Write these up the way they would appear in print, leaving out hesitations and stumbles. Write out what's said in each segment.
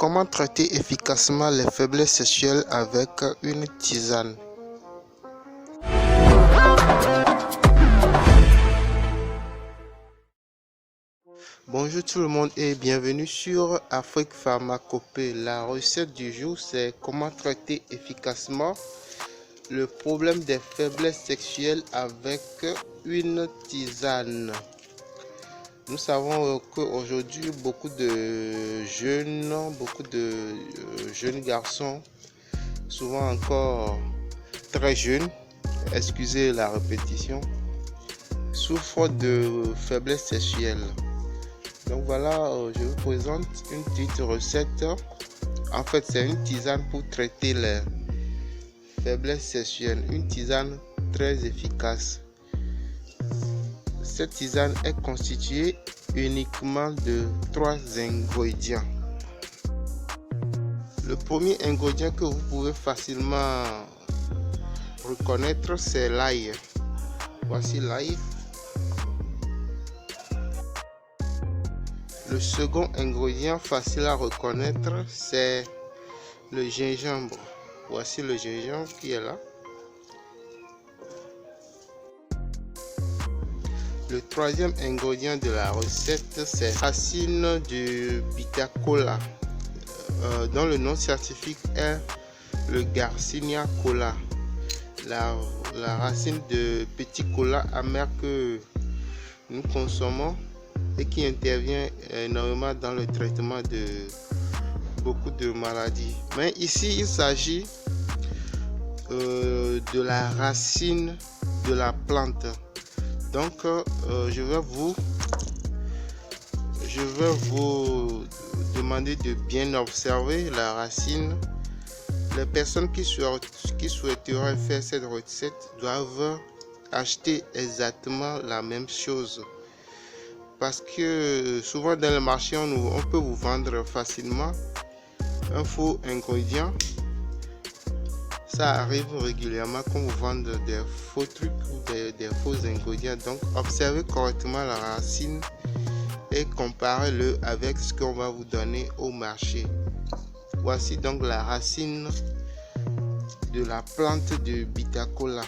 Comment traiter efficacement les faiblesses sexuelles avec une tisane? Bonjour tout le monde et bienvenue sur Afrique Pharmacopée. La recette du jour, c'est comment traiter efficacement le problème des faiblesses sexuelles avec une tisane. Nous savons qu'aujourd'hui, beaucoup de jeunes garçons, souvent encore très jeunes, excusez la répétition, souffrent de faiblesse sexuelle. Donc voilà, je vous présente une petite recette. En fait, c'est une tisane pour traiter les faiblesses sexuelles. Une tisane très efficace. Cette tisane est constituée uniquement de 3 ingrédients. Le premier ingrédient que vous pouvez facilement reconnaître, c'est l'ail. Voici l'ail. Le second ingrédient facile à reconnaître, c'est le gingembre. Voici le gingembre qui est là. Le troisième ingrédient de la recette, c'est racine du Bittacola, dont le nom scientifique est le Garcinia cola. La racine de petit cola amer que nous consommons et qui intervient énormément dans le traitement de beaucoup de maladies. Mais ici, il s'agit de la racine de la plante. Donc, je vais vous demander de bien observer la racine. Les personnes qui souhaiteraient faire cette recette doivent acheter exactement la même chose. Parce que souvent dans le marché, on peut vous vendre facilement un faux ingrédient. Ça arrive régulièrement qu'on vous vende des faux trucs ou des faux ingrédients. Donc observez correctement la racine et comparez-le avec ce qu'on va vous donner au marché. Voici donc la racine de la plante de Bittacola.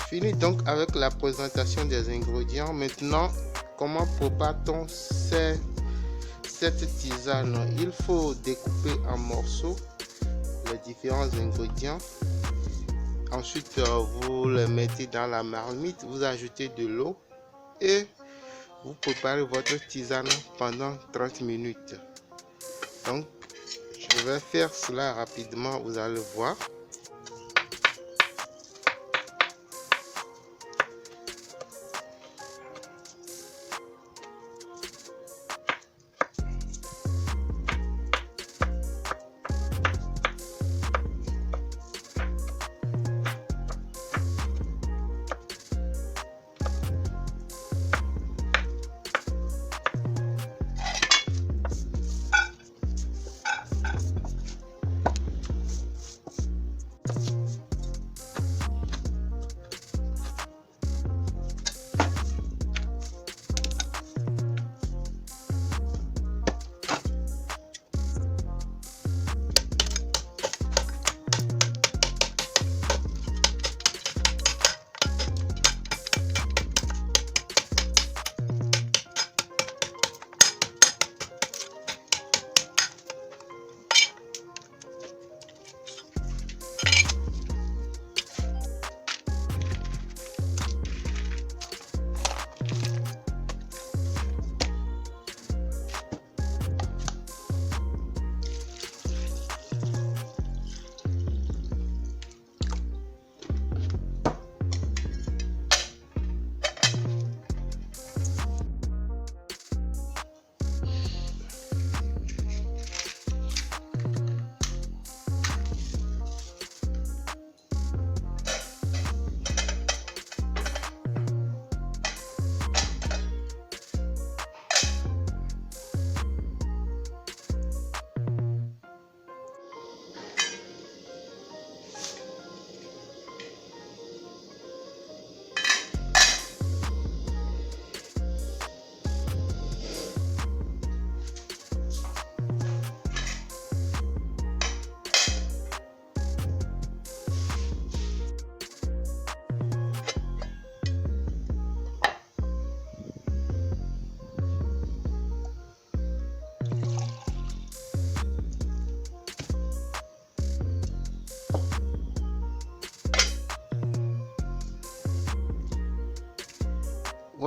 Fini donc avec la présentation des ingrédients. Maintenant, comment prépare-t-on cette tisane? Il faut découper en morceaux les différents ingrédients. Ensuite, vous les mettez dans la marmite, vous ajoutez de l'eau et vous préparez votre tisane pendant 30 minutes. Donc, je vais faire cela rapidement, vous allez voir.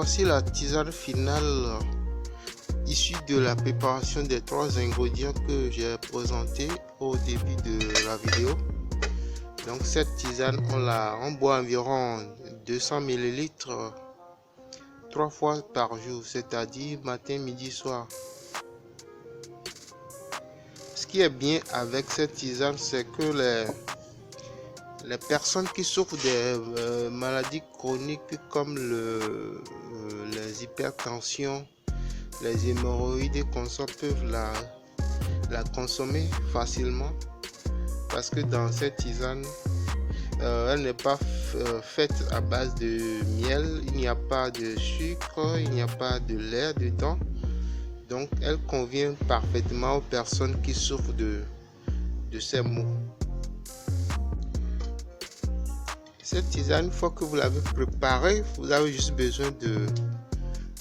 Voici la tisane finale issue de la préparation des 3 ingrédients que j'ai présentés au début de la vidéo. Donc cette tisane, on boit environ 200 ml 3 fois par jour, c'est-à-dire matin, midi, soir. Ce qui est bien avec cette tisane, c'est que les personnes qui souffrent des maladies chroniques comme les hypertensions, les hémorroïdes peuvent la consommer facilement, parce que dans cette tisane, elle n'est pas faite à base de miel, il n'y a pas de sucre, il n'y a pas de lait dedans. Donc elle convient parfaitement aux personnes qui souffrent de ces maux. Cette tisane, une fois que vous l'avez préparée, vous avez juste besoin de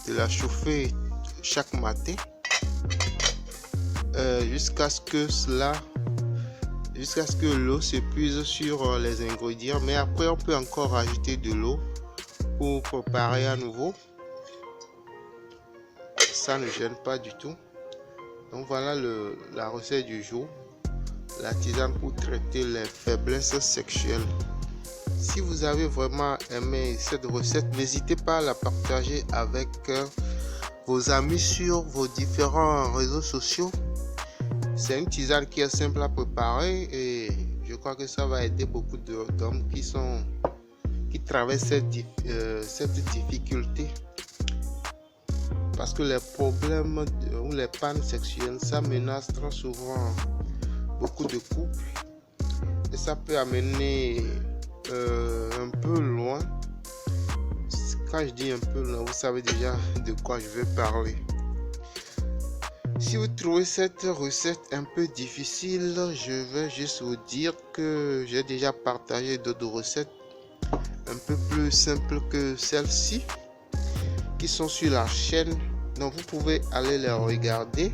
la chauffer chaque matin jusqu'à ce que l'eau s'épuise sur les ingrédients. Mais après, on peut encore ajouter de l'eau pour préparer à nouveau. Ça ne gêne pas du tout. Donc voilà la recette du jour. La tisane pour traiter les faiblesses sexuelles. Si vous avez vraiment aimé cette recette, n'hésitez pas à la partager avec vos amis sur vos différents réseaux sociaux. C'est une tisane qui est simple à préparer et je crois que ça va aider beaucoup d'hommes qui traversent cette difficulté. Parce que les problèmes ou les pannes sexuelles, ça menace très souvent beaucoup de couples. Et ça peut amener un peu loin. Quand je dis un peu loin, vous savez déjà de quoi je vais parler. Si vous trouvez cette recette un peu difficile, je vais juste vous dire que j'ai déjà partagé d'autres recettes un peu plus simples que celle-ci qui sont sur la chaîne, donc vous pouvez aller les regarder.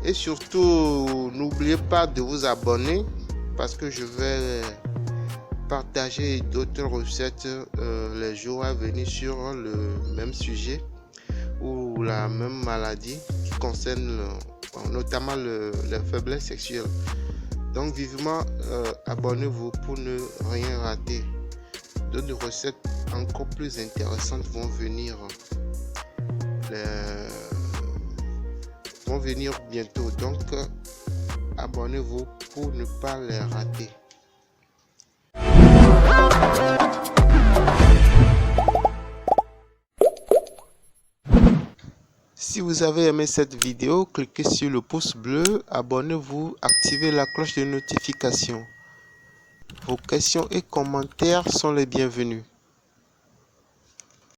Et surtout, n'oubliez pas de vous abonner parce que je vais partager d'autres recettes les jours à venir sur le même sujet ou la même maladie qui concerne notamment les faiblesses sexuelles. Donc vivement abonnez-vous pour ne rien rater. D'autres recettes encore plus intéressantes vont venir bientôt. Donc abonnez-vous pour ne pas les rater. Si vous avez aimé cette vidéo, cliquez sur le pouce bleu, abonnez-vous, activez la cloche de notification. Vos questions et commentaires sont les bienvenus.